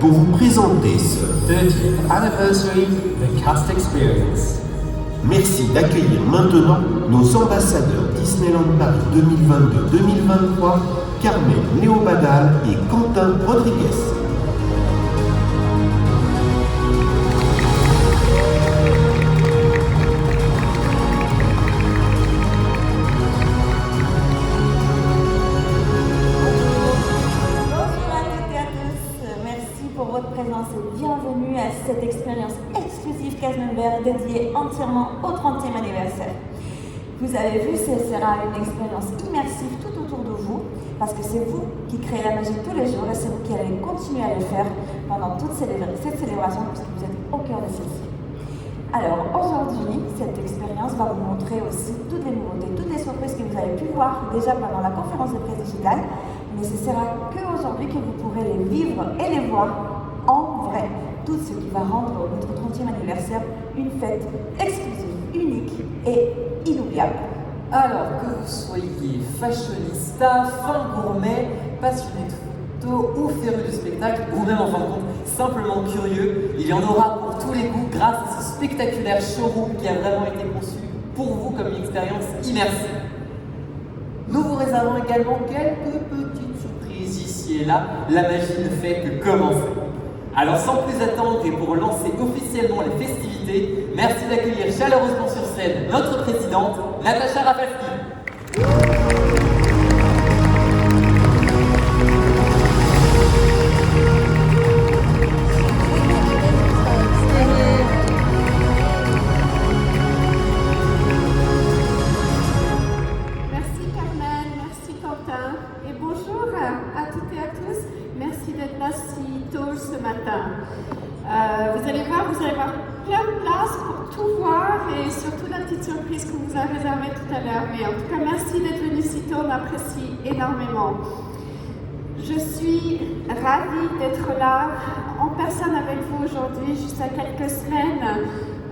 pour vous présenter ce 30th Anniversary The Cast Experience. Merci d'accueillir maintenant nos ambassadeurs Disneyland Paris 2022-2023, Carmen Léo-Badal et Quentin Rodriguez. Pour votre présence et bienvenue à cette expérience exclusive Cast Member dédiée entièrement au 30e anniversaire. Vous avez vu, ce sera une expérience immersive tout autour de vous parce que c'est vous qui créez la magie tous les jours et c'est vous qui allez continuer à le faire pendant toute cette célébration puisque vous êtes au cœur de celle-ci. Alors aujourd'hui, cette expérience va vous montrer aussi toutes les nouveautés, toutes les surprises que vous avez pu voir déjà pendant la conférence de presse digitale, mais ce sera qu'aujourd'hui que vous pourrez les vivre et les voir en vrai, tout ce qui va rendre notre 30e anniversaire une fête exclusive, unique et inoubliable. Alors que vous soyez fashionista, fin gourmet, passionné de photo ou féru de spectacle, ou même en fin de compte simplement curieux, il y en aura pour tous les goûts grâce à ce spectaculaire showroom qui a vraiment été conçu pour vous comme une expérience immersive. Nous vous réservons également quelques petites surprises ici et là, la magie ne fait que commencer. Alors sans plus attendre et pour lancer officiellement les festivités, merci d'accueillir chaleureusement sur scène notre présidente, Natacha Rafalski. Merci Carmen, merci Quentin et bonjour à toutes et à tous. Merci d'être là si tôt ce matin. Vous allez voir plein de place pour tout voir et surtout la petite surprise qu'on vous a réservée tout à l'heure. Mais en tout cas, merci d'être venu si tôt, on apprécie énormément. Je suis ravie d'être là en personne avec vous aujourd'hui, juste à quelques semaines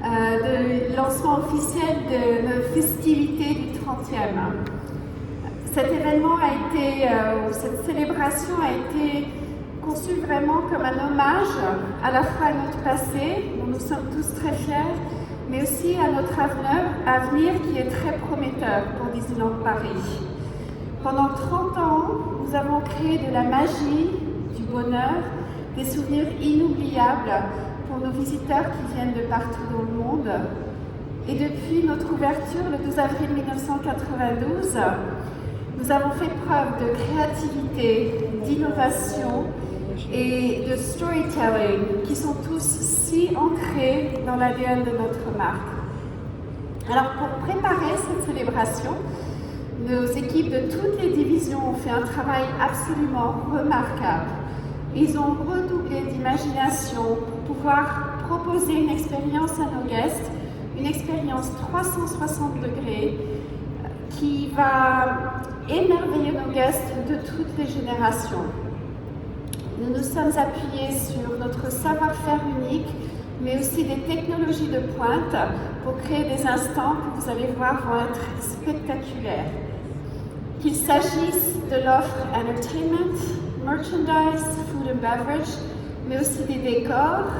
de lancement officiel de nos festivités du 30e. Cet événement cette célébration a été conçue vraiment comme un hommage à la fois à notre passé, dont nous sommes tous très fiers, mais aussi à notre avenir qui est très prometteur pour Disneyland Paris. Pendant 30 ans, nous avons créé de la magie, du bonheur, des souvenirs inoubliables pour nos visiteurs qui viennent de partout dans le monde. Et depuis notre ouverture le 12 avril 1992, nous avons fait preuve de créativité, d'innovation et de storytelling qui sont tous si ancrés dans l'ADN de notre marque. Alors pour préparer cette célébration, nos équipes de toutes les divisions ont fait un travail absolument remarquable. Ils ont redoublé d'imagination pour pouvoir proposer une expérience à nos guests, une expérience 360 degrés qui va émerveiller nos guests de toutes les générations. Nous nous sommes appuyés sur notre savoir-faire unique, mais aussi des technologies de pointe pour créer des instants que vous allez voir vont être spectaculaires. Qu'il s'agisse de l'offre entertainment, merchandise, food and beverage, mais aussi des décors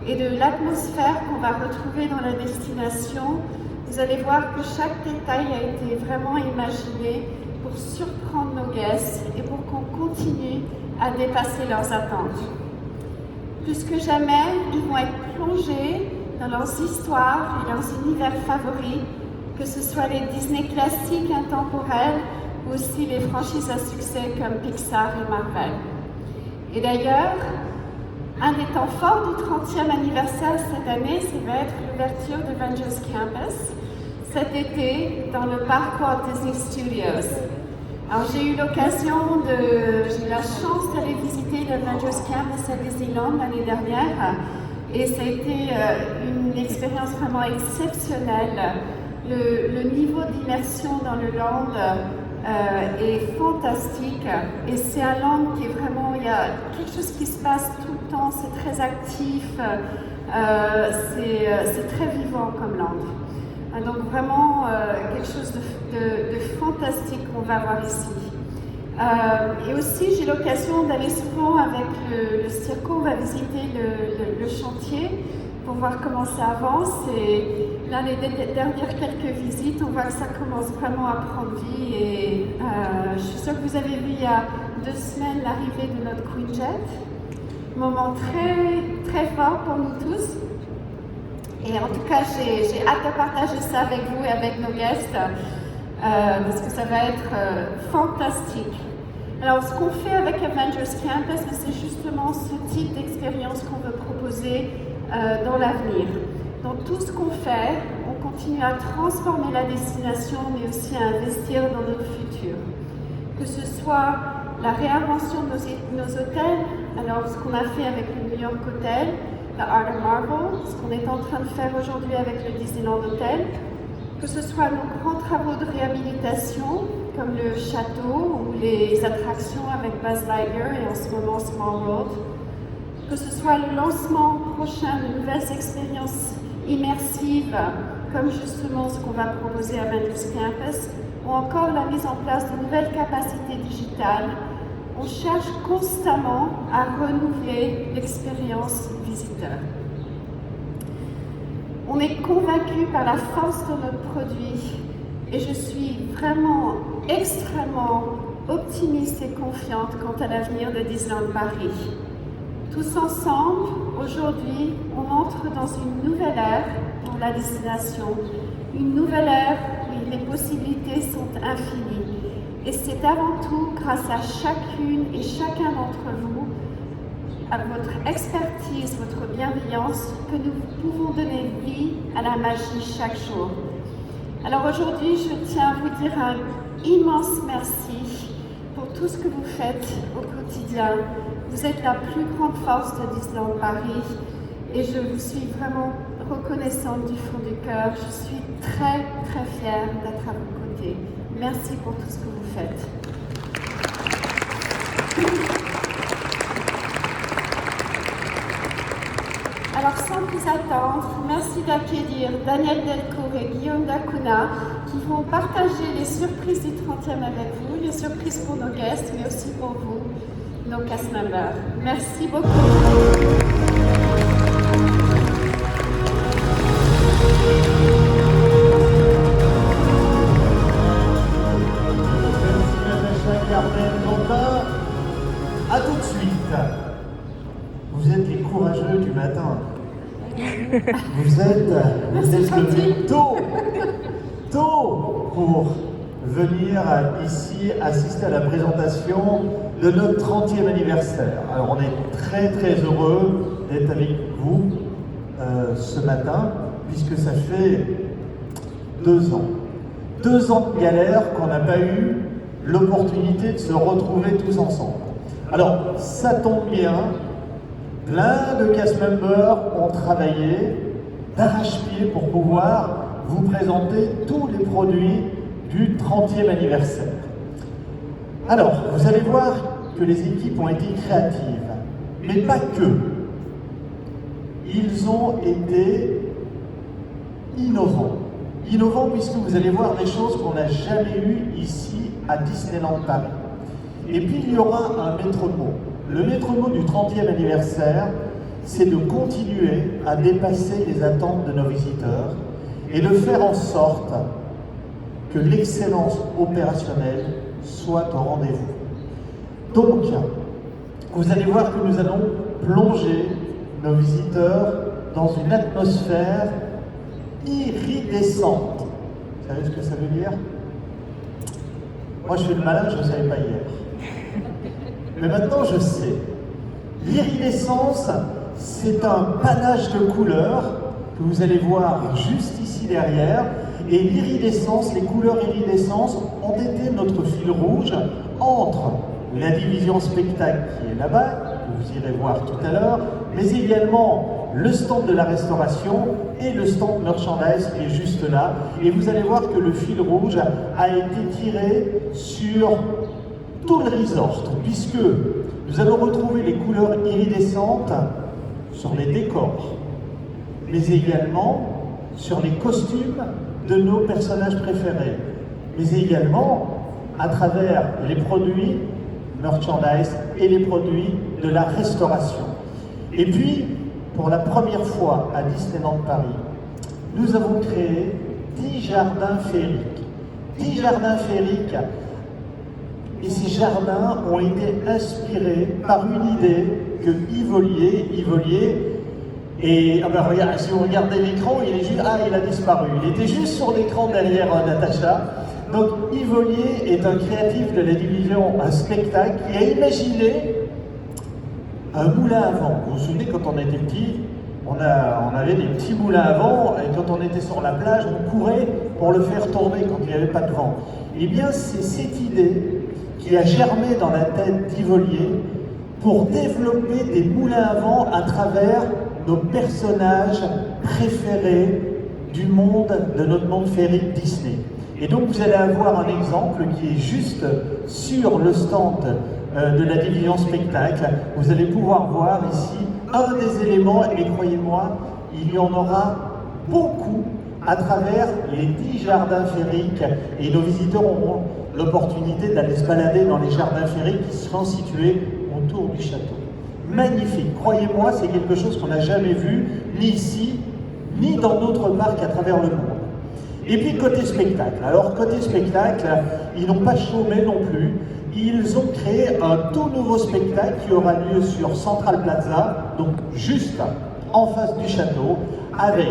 et de l'atmosphère qu'on va retrouver dans la destination, vous allez voir que chaque détail a été vraiment imaginé pour surprendre nos guests et pour qu'on continue à dépasser leurs attentes. Plus que jamais, ils vont être plongés dans leurs histoires et leurs univers favoris, que ce soit les Disney classiques intemporels ou aussi les franchises à succès comme Pixar et Marvel. Et d'ailleurs, un des temps forts du 30e anniversaire cette année, ça va être l'ouverture de Avengers Campus cet été dans le parc Walt Disney Studios. Alors j'ai eu la chance d'aller visiter l'Avengers Campus à Disneyland l'année dernière et ça a été une expérience vraiment exceptionnelle. Le niveau d'immersion dans le land est fantastique et c'est un land qui est vraiment, il y a quelque chose qui se passe tout le temps, c'est très actif, c'est très vivant comme land. Donc vraiment quelque chose de fantastique qu'on va voir ici. Et aussi, j'ai l'occasion d'aller souvent avec le Circo, on va visiter le chantier pour voir comment ça avance. Et là, les dernières quelques visites, on voit que ça commence vraiment à prendre vie. Et je suis sûre que vous avez vu il y a 2 semaines l'arrivée de notre Queen Jet. Moment très, très fort pour nous tous. Et en tout cas, j'ai hâte de partager ça avec vous et avec nos guests, parce que ça va être fantastique. Alors, ce qu'on fait avec Avengers Campus, c'est justement ce type d'expérience qu'on veut proposer dans l'avenir. Dans tout ce qu'on fait, on continue à transformer la destination, mais aussi à investir dans notre futur. Que ce soit la réinvention de nos hôtels, alors ce qu'on a fait avec le New York Hotel, The Art of Marvel, ce qu'on est en train de faire aujourd'hui avec le Disneyland Hotel, que ce soit nos grands travaux de réhabilitation, comme le château ou les attractions avec Buzz Lightyear et en ce moment Small World, que ce soit le lancement prochain de nouvelles expériences immersives, comme justement ce qu'on va proposer à Avengers Campus, ou encore la mise en place de nouvelles capacités digitales. On cherche constamment à renouveler l'expérience visiteur. On est convaincu par la force de notre produit et je suis vraiment extrêmement optimiste et confiante quant à l'avenir de Disneyland Paris. Tous ensemble, aujourd'hui, on entre dans une nouvelle ère pour la destination, une nouvelle ère où les possibilités sont infinies. Et c'est avant tout grâce à chacune et chacun d'entre vous, à votre expertise, votre bienveillance, que nous pouvons donner vie à la magie chaque jour. Alors aujourd'hui, je tiens à vous dire un immense merci pour tout ce que vous faites au quotidien. Vous êtes la plus grande force de Disneyland Paris et je vous suis vraiment reconnaissante du fond du cœur. Je suis très, très fière d'être à vos côtés. Merci pour tout ce que vous faites. Alors sans plus attendre, merci d'accueillir Daniel Delcourt et Guillaume Dacuna qui vont partager les surprises du 30e avec vous, les surprises pour nos guests, mais aussi pour vous, nos cast members. Merci beaucoup. A tout de suite. Vous êtes les courageux du matin. Vous êtes levés tôt pour venir ici assister à la présentation de notre 30e anniversaire. Alors on est très très heureux d'être avec vous ce matin, puisque ça fait 2 ans. 2 ans de galère qu'on n'a pas eu l'opportunité de se retrouver tous ensemble. Alors, ça tombe bien, plein de cast members ont travaillé d'arrache-pied pour pouvoir vous présenter tous les produits du 30e anniversaire. Alors, vous allez voir que les équipes ont été créatives, mais pas que. Ils ont été innovants. Innovants puisque vous allez voir des choses qu'on n'a jamais eues ici à Disneyland Paris. Et puis il y aura un maître mot. Le maître mot du 30e anniversaire, c'est de continuer à dépasser les attentes de nos visiteurs et de faire en sorte que l'excellence opérationnelle soit au rendez-vous. Donc, vous allez voir que nous allons plonger nos visiteurs dans une atmosphère iridescente. Vous savez ce que ça veut dire? Moi, je fais le malin, je ne savais pas hier. Mais maintenant, je sais. L'iridescence, c'est un panache de couleurs que vous allez voir juste ici derrière. Et l'iridescence, les couleurs iridescence ont été notre fil rouge entre la division spectacle qui est là-bas, que vous irez voir tout à l'heure, mais également le stand de la restauration et le stand merchandise qui est juste là. Et vous allez voir que le fil rouge a été tiré sur tout le resort, puisque nous allons retrouver les couleurs iridescentes sur les décors, mais également sur les costumes de nos personnages préférés, mais également à travers les produits merchandise et les produits de la restauration. Et puis, pour la première fois à Disneyland Paris, nous avons créé 10 jardins féeriques. 10 jardins féeriques. Et ces jardins ont été inspirés par une idée que Yves Ollier, et regarde, si vous regardez l'écran, il a disparu. Il était juste sur l'écran derrière Natacha. Donc Yves Ollier est un créatif de la division Un Spectacle qui a imaginé un moulin à vent. Vous vous souvenez, quand on était petit, on avait des petits moulins à vent, et quand on était sur la plage, on courait pour le faire tourner quand il n'y avait pas de vent. Eh bien, c'est cette idée qui a germé dans la tête d'Yves Ollier pour développer des moulins à vent à travers nos personnages préférés du monde, de notre monde féerique Disney. Et donc vous allez avoir un exemple qui est juste sur le stand de la division spectacle. Vous allez pouvoir voir ici un des éléments, et croyez-moi, il y en aura beaucoup à travers les 10 jardins féeriques, et nos visiteurs auront l'opportunité d'aller se balader dans les jardins féeriques qui seront situés autour du château. Magnifique, croyez-moi, c'est quelque chose qu'on n'a jamais vu, ni ici, ni dans d'autres parcs à travers le monde. Et puis côté spectacle, alors côté spectacle, ils n'ont pas chômé non plus, ils ont créé un tout nouveau spectacle qui aura lieu sur Central Plaza, donc juste en face du château, avec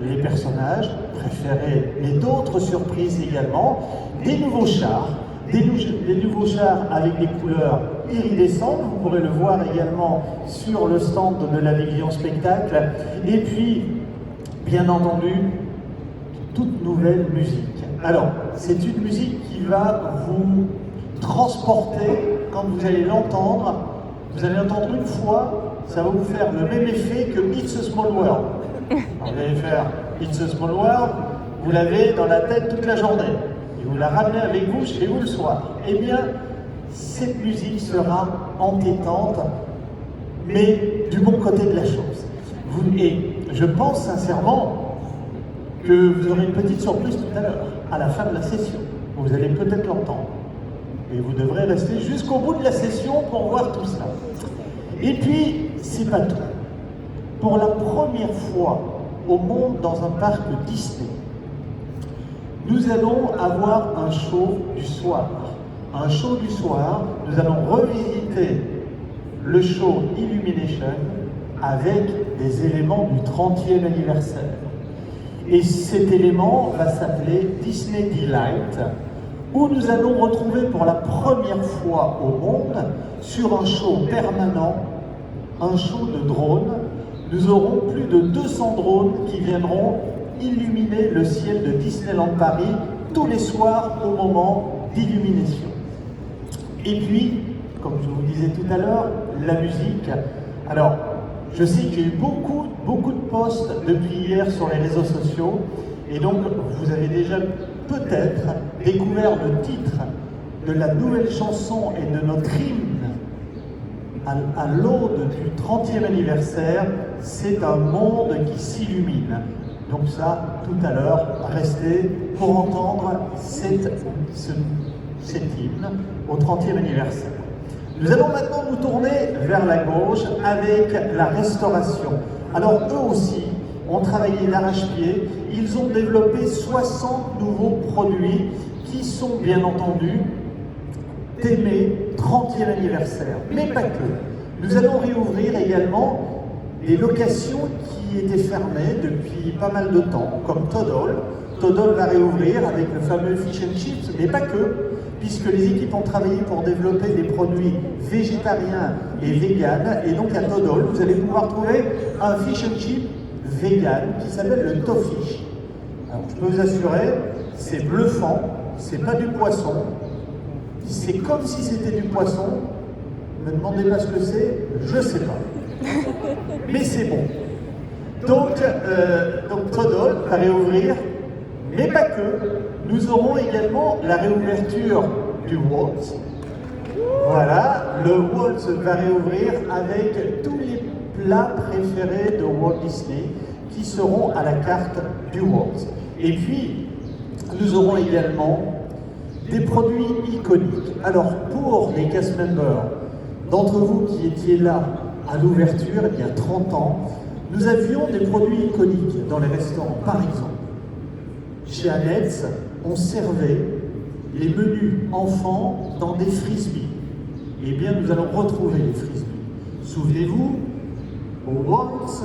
les personnages préférés et d'autres surprises également, des nouveaux chars, des nouveaux chars avec des couleurs iridescentes, vous pourrez le voir également sur le stand de la division spectacle, et puis, bien entendu, toute nouvelle musique. Alors, c'est une musique qui va vous transporter, quand vous allez l'entendre une fois, ça va vous faire le même effet que It's a Small World. Alors, vous allez faire It's a Small World, vous l'avez dans la tête toute la journée, et vous la ramenez avec vous chez vous le soir. Eh bien, cette musique sera entêtante, mais du bon côté de la chose. Et je pense sincèrement que vous aurez une petite surprise tout à l'heure, à la fin de la session. Vous allez peut-être l'entendre. Et vous devrez rester jusqu'au bout de la session pour voir tout ça. Et puis, c'est pas tout. Pour la première fois au monde dans un parc Disney, nous allons avoir un show du soir. Un show du soir, nous allons revisiter le show Illumination avec des éléments du 30e anniversaire. Et cet élément va s'appeler Disney Delight, où nous allons retrouver pour la première fois au monde, sur un show permanent, un show de drones. Nous aurons plus de 200 drones qui viendront illuminer le ciel de Disneyland Paris tous les soirs au moment d'illumination. Et puis, comme je vous disais tout à l'heure, la musique. Alors, je sais qu'il y a eu beaucoup de posts depuis hier sur les réseaux sociaux, et donc vous avez déjà peut-être découvert le titre de la nouvelle chanson et de notre hymne à l'aube du 30e anniversaire, c'est un monde qui s'illumine. Donc ça, tout à l'heure, restez pour entendre cet hymne au 30e anniversaire. Nous allons maintenant nous tourner vers la gauche avec la restauration. Alors eux aussi ont travaillé d'arrache-pied, ils ont développé 60 nouveaux produits qui sont bien entendu thèmés 30e anniversaire, mais pas que. Nous allons réouvrir également des locations qui étaient fermées depuis pas mal de temps, comme Toddle. Toddle va réouvrir avec le fameux fish and chips, mais pas que, puisque les équipes ont travaillé pour développer des produits végétariens et véganes. Et donc à Toddle, vous allez pouvoir trouver un fish and chip vegan qui s'appelle le Tofish. Alors je peux vous assurer, c'est bluffant, c'est pas du poisson, c'est comme si c'était du poisson. Ne me demandez pas ce que c'est, je sais pas. Mais c'est bon. Donc Toddle va réouvrir, mais pas que. Nous aurons également la réouverture du Waltz. Voilà, le Waltz va réouvrir avec tous les plats préférés de Walt Disney qui seront à la carte du Waltz. Et puis, nous aurons également Des produits iconiques. Alors, pour les cast members, d'entre vous qui étiez là à l'ouverture il y a 30 ans, nous avions des produits iconiques dans les restaurants. Par exemple, chez Annette's, on servait les menus enfants dans des frisbees. Eh bien, nous allons retrouver les frisbees. Souvenez-vous, au Works,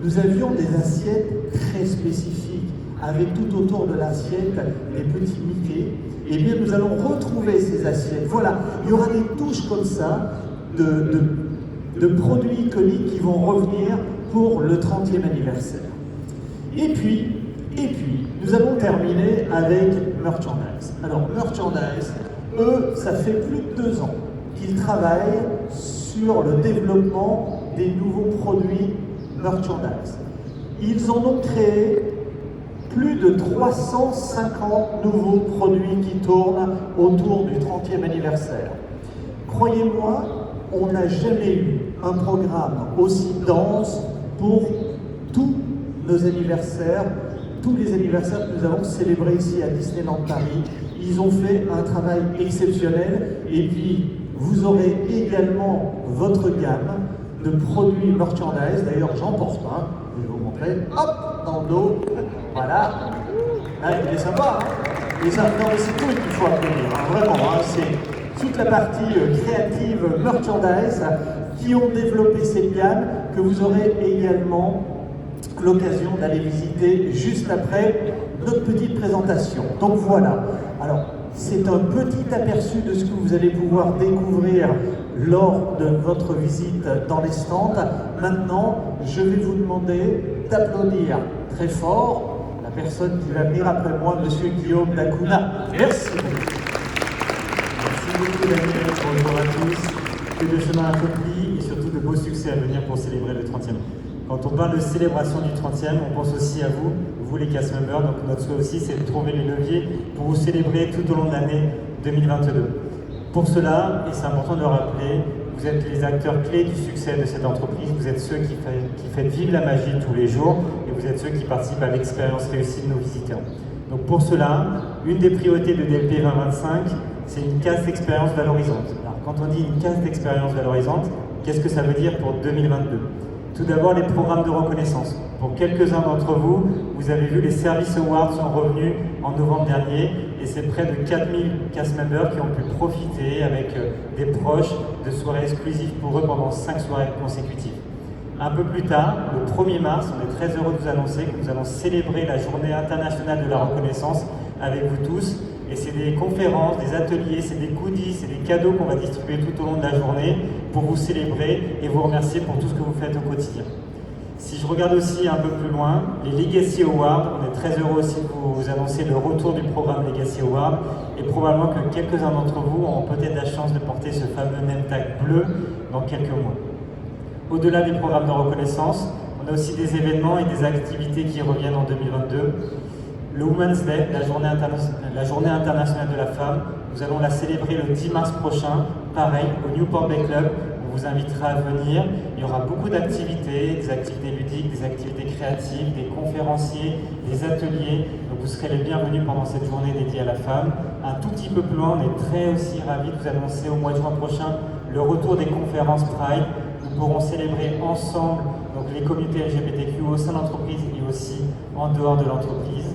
nous avions des assiettes très spécifiques, avec tout autour de l'assiette les petits Mickey. Eh bien, nous allons retrouver ces assiettes. Voilà, il y aura des touches comme ça de produits iconiques qui vont revenir pour le 30e anniversaire. Et puis, nous avons terminé avec merchandise. Alors, merchandise, eux, ça fait plus de 2 ans qu'ils travaillent sur le développement des nouveaux produits merchandise. Ils en ont créé plus de 350 nouveaux produits qui tournent autour du 30e anniversaire. Croyez-moi, on n'a jamais eu un programme aussi dense pour tous nos anniversaires, tous les anniversaires que nous avons célébrés ici à Disneyland Paris. Ils ont fait un travail exceptionnel et puis vous aurez également votre gamme de produits merchandise. D'ailleurs, j'en porte un, je vais vous montrer. Hop, dans le dos. Voilà. Ah, il est sympa, hein? Non, mais c'est tout qu'il faut applaudir, hein, vraiment. Hein, c'est toute la partie créative merchandise qui ont développé cette gamme que vous aurez également l'occasion d'aller visiter juste après notre petite présentation. Donc voilà. Alors, c'est un petit aperçu de ce que vous allez pouvoir découvrir lors de votre visite dans les stands. Maintenant, je vais vous demander d'applaudir très fort la personne qui va venir après moi, Monsieur Guillaume Lacuna. Merci beaucoup. Merci beaucoup Daniel, bonjour à tous, que de chemin accompli et surtout de beaux succès à venir pour célébrer le 30e. Quand on parle de célébration du 30e, on pense aussi à vous les cast members, donc notre souhait aussi c'est de trouver les leviers pour vous célébrer tout au long de l'année 2022. Pour cela, et c'est important de le rappeler, vous êtes les acteurs clés du succès de cette entreprise, vous êtes ceux qui faites vivre la magie tous les jours et vous êtes ceux qui participent à l'expérience réussie de nos visiteurs. Donc pour cela, une des priorités de DLP 2025, c'est une case d'expérience valorisante. Alors quand on dit une case d'expérience valorisante, qu'est-ce que ça veut dire pour 2022 ? Tout d'abord, les programmes de reconnaissance. Pour quelques-uns d'entre vous, vous avez vu les Service Awards sont revenus en novembre dernier et c'est près de 4000 cast members qui ont pu profiter avec des proches de soirées exclusives pour eux pendant 5 soirées consécutives. Un peu plus tard, le 1er mars, on est très heureux de vous annoncer que nous allons célébrer la Journée internationale de la reconnaissance avec vous tous. Et c'est des conférences, des ateliers, c'est des goodies, c'est des cadeaux qu'on va distribuer tout au long de la journée pour vous célébrer et vous remercier pour tout ce que vous faites au quotidien. Si je regarde aussi un peu plus loin, les Legacy Awards, on est très heureux aussi de vous annoncer le retour du programme Legacy Awards et probablement que quelques-uns d'entre vous auront peut-être la chance de porter ce fameux name tag bleu dans quelques mois. Au-delà des programmes de reconnaissance, on a aussi des événements et des activités qui reviennent en 2022. Le Women's Day, la journée internationale de la femme, nous allons la célébrer le 10 mars prochain, pareil, au Newport Bay Club. On vous invitera à venir. Il y aura beaucoup d'activités, des activités ludiques, des activités créatives, des conférenciers, des ateliers. Donc vous serez les bienvenus pendant cette journée dédiée à la femme. Un tout petit peu plus loin, on est très aussi ravis de vous annoncer au mois de juin prochain le retour des conférences Pride. Nous pourrons célébrer ensemble donc, les communautés LGBTQ au sein de l'entreprise et aussi en dehors de l'entreprise.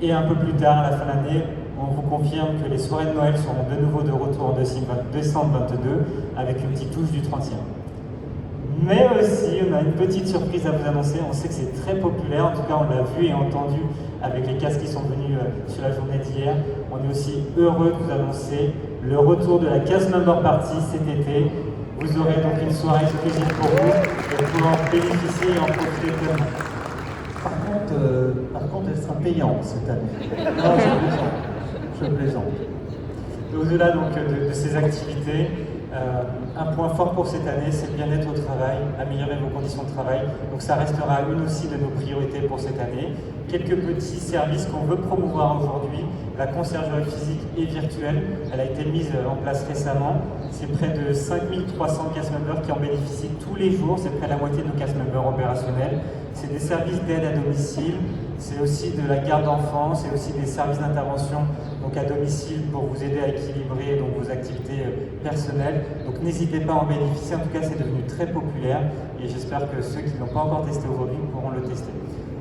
Et un peu plus tard, à la fin de l'année, on vous confirme que les soirées de Noël seront de nouveau de retour en décembre 2022 avec une petite touche du 30e. Mais aussi, on a une petite surprise à vous annoncer. On sait que c'est très populaire, en tout cas on l'a vu et entendu avec les castes qui sont venus sur la journée d'hier. On est aussi heureux de vous annoncer le retour de la Cast Member Party cet été. Vous aurez donc une soirée exclusive pour vous et pour en bénéficier et en profiter pleinement. Par contre, elle sera payante cette année. Non, je plaisante. Au-delà donc de ces activités, un point fort pour cette année, c'est le bien-être au travail, améliorer vos conditions de travail. Donc ça restera une aussi de nos priorités pour cette année. Quelques petits services qu'on veut promouvoir aujourd'hui. La conciergerie physique et virtuelle, elle a été mise en place récemment. C'est près de 5300 cast members qui en bénéficient tous les jours. C'est près de la moitié de nos cast members opérationnels. C'est des services d'aide à domicile. C'est aussi de la garde d'enfants, c'est aussi des services d'intervention donc à domicile pour vous aider à équilibrer donc, vos activités personnelles. Donc n'hésitez pas à en bénéficier, en tout cas c'est devenu très populaire et j'espère que ceux qui ne l'ont pas encore testé aujourd'hui pourront le tester.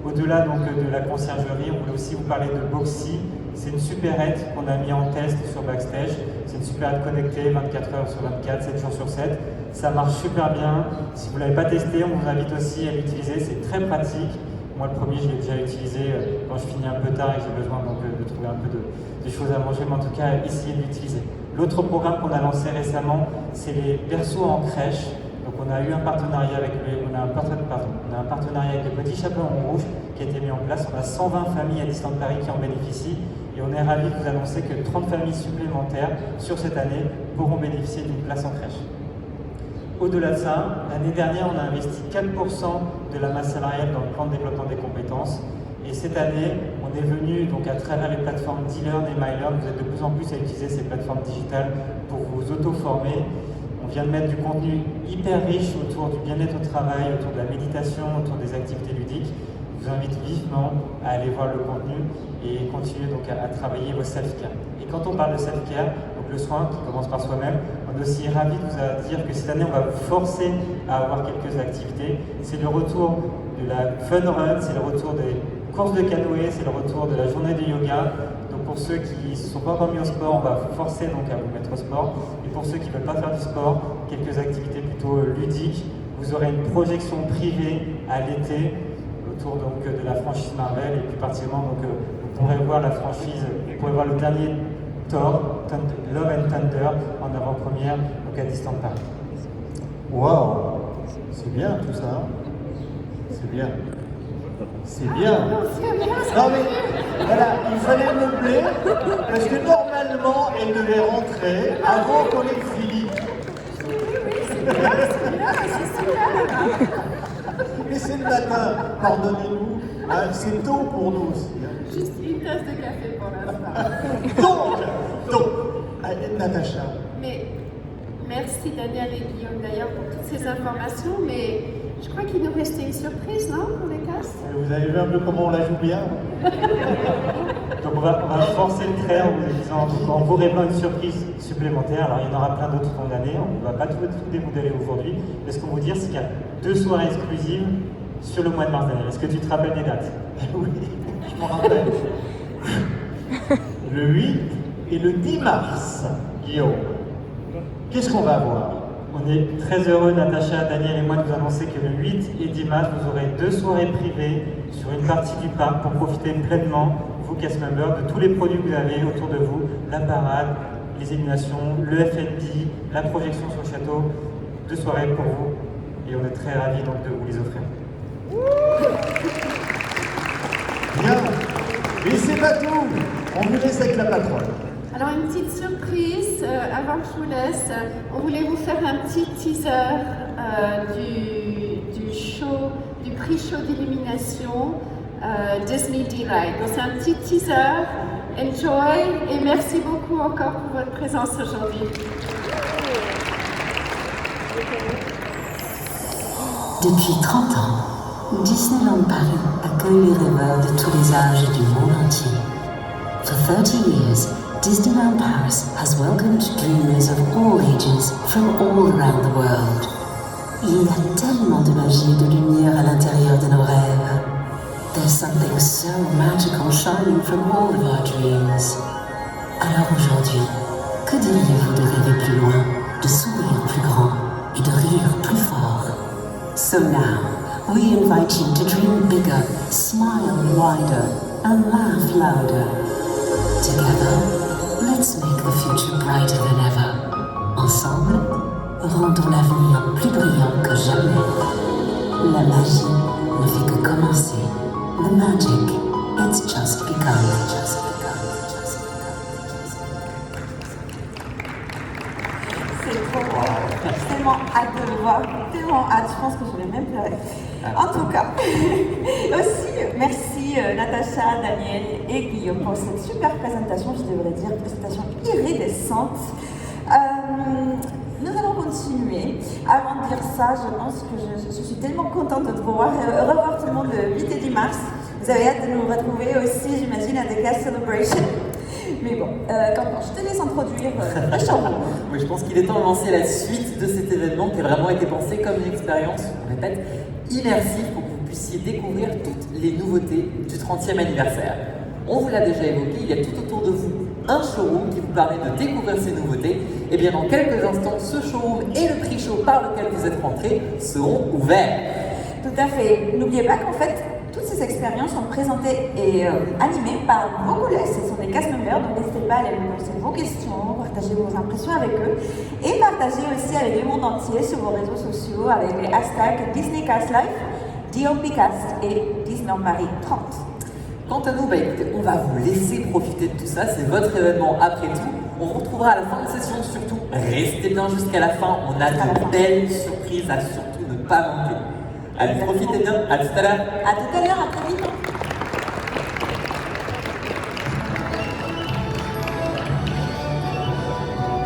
Au-delà donc de la conciergerie, on voulait aussi vous parler de Boxy. C'est une supérette qu'on a mis en test sur Backstage. C'est une supérette connectée 24 heures sur 24, 7 jours sur 7. Ça marche super bien. Si vous ne l'avez pas testé, on vous invite aussi à l'utiliser. C'est très pratique. Moi, le premier, je l'ai déjà utilisé quand je finis un peu tard et que j'ai besoin donc, de trouver un peu de choses à manger, mais en tout cas, essayez de l'utiliser. L'autre programme qu'on a lancé récemment, c'est les berceaux en crèche. Donc on a eu un partenariat avec un partenariat avec les Petits Chaperons Rouges qui a été mis en place. On a 120 familles à Disneyland Paris qui en bénéficient et on est ravis de vous annoncer que 30 familles supplémentaires sur cette année pourront bénéficier d'une place en crèche. Au-delà de ça, l'année dernière, on a investi 4% de la masse salariale dans le plan de développement des compétences. Et cette année, on est venu donc à travers les plateformes Dlearn et MyLearn, vous êtes de plus en plus à utiliser ces plateformes digitales pour vous auto-former. On vient de mettre du contenu hyper riche autour du bien-être au travail, autour de la méditation, autour des activités ludiques. Je vous invite vivement à aller voir le contenu et continuer donc à travailler vos self-care. Et quand on parle de self-care, donc le soin qui commence par soi-même, on est aussi ravis de vous dire que cette année on va vous forcer à avoir quelques activités. C'est le retour de la fun run, c'est le retour des courses de canoë, c'est le retour de la journée de yoga. Donc pour ceux qui ne se sont pas encore mis au sport, on va vous forcer donc à vous mettre au sport. Et pour ceux qui ne veulent pas faire du sport, quelques activités plutôt ludiques. Vous aurez une projection privée à l'été autour donc de la franchise Marvel et plus particulièrement donc vous pourrez voir la franchise, vous pourrez voir le dernier Thor, Love and Thunder en avant-première donc à Disneyland Paris. Waouh, c'est bien tout ça. C'est bien. C'est bien. Non mais voilà, il fallait meubler parce que normalement elle devait rentrer avant qu'on ait fini. Mais c'est le matin, pardonnez-nous, hein, c'est tôt pour nous aussi. Hein. Juste une tasse de café pour l'instant. Donc, Natacha. Mais merci Daniel et Guillaume d'ailleurs pour toutes ces informations, mais je crois qu'il nous restait une surprise, non, pour les castes? Vous avez vu un peu comment on la joue bien? Donc on va forcer le trait en vous disant, en vous révélant une surprise supplémentaire. Alors il y en aura plein d'autres au fond de l'année, on ne va pas tout démodeler aujourd'hui. Mais ce qu'on vous dire, c'est qu'il y a 2 soirées exclusives sur le mois de mars dernier. Est-ce que tu te rappelles des dates? Oui, je m'en rappelle. Le 8 et le 10 mars, Guillaume. Qu'est-ce qu'on va voir? On est très heureux, Natacha, Daniel et moi, de vous annoncer que le 8 et 10 mars, vous aurez 2 soirées privées sur une partie du parc pour profiter pleinement, vous cast members, de tous les produits que vous avez autour de vous, la parade, les éliminations, le FNB, la projection sur le château. 2 soirées pour vous et on est très ravis donc de vous les offrir. Bien, mais c'est pas tout. On vous laisse avec la patronne. Alors une petite surprise, avant que je vous laisse, on voulait vous faire un petit teaser du show, du prix show d'illumination Disney Delight. Donc c'est un petit teaser, enjoy et merci beaucoup encore pour votre présence aujourd'hui. Depuis 30 ans, Disneyland Paris accueille les rêveurs de tous les âges et du monde entier. For 30 years, Disneyland Paris has welcomed dreamers of all ages from all around the world. Il y a tellement de magie et de lumière à l'intérieur de nos rêves. There's something so magical shining from all of our dreams. Alors aujourd'hui, que diriez-vous de rêver plus loin, de sourire plus grand et de rire plus fort? So now, we invite you to dream bigger, smile wider, and laugh louder. Together, let's make the future brighter than ever. Ensemble, rendons l'avenir plus brillant que jamais. La magie ne fait que commencer. The magic, it's just begun. C'est trop beau. J'ai tellement hâte de le voir, tellement hâte. Je pense que je vais même pleurer. En tout cas, aussi, merci Natacha, Daniel et Guillaume pour cette super présentation, je devrais dire, présentation iridescente. Nous allons continuer. Avant de dire ça, je pense que je suis tellement contente de pouvoir revoir tout le monde le 8 et 10 mars. Vous avez hâte de nous retrouver aussi, j'imagine, à The Cast Celebration. Mais bon, Quentin, je te laisse introduire le showroom. Oui, je pense qu'il est temps de lancer la suite de cet événement qui a vraiment été pensé comme une expérience, on répète, immersive pour que vous puissiez découvrir toutes les nouveautés du 30e anniversaire. On vous l'a déjà évoqué, il y a tout autour de vous un showroom qui vous permet de découvrir ces nouveautés. Et bien dans quelques instants, ce showroom et le prix show par lequel vous êtes rentrés seront ouverts. Tout à fait. N'oubliez pas qu'en fait, toutes ces expériences sont présentées et animées par vos collègues. Ce sont des cast members, donc n'hésitez pas à aller poser vos questions, partager vos impressions avec eux et partager aussi avec le monde entier sur vos réseaux sociaux avec les hashtags DisneyCastLife, DOPcast et Disneyland Paris 30. Quant à nous, écoutez, on va vous laisser profiter de tout ça, c'est votre événement après tout. On vous retrouvera à la fin de session, surtout restez bien jusqu'à la fin, on a de belles surprises à surtout ne pas manquer. Allez, profitez bien, à tout à l'heure. À tout à l'heure, à très vite.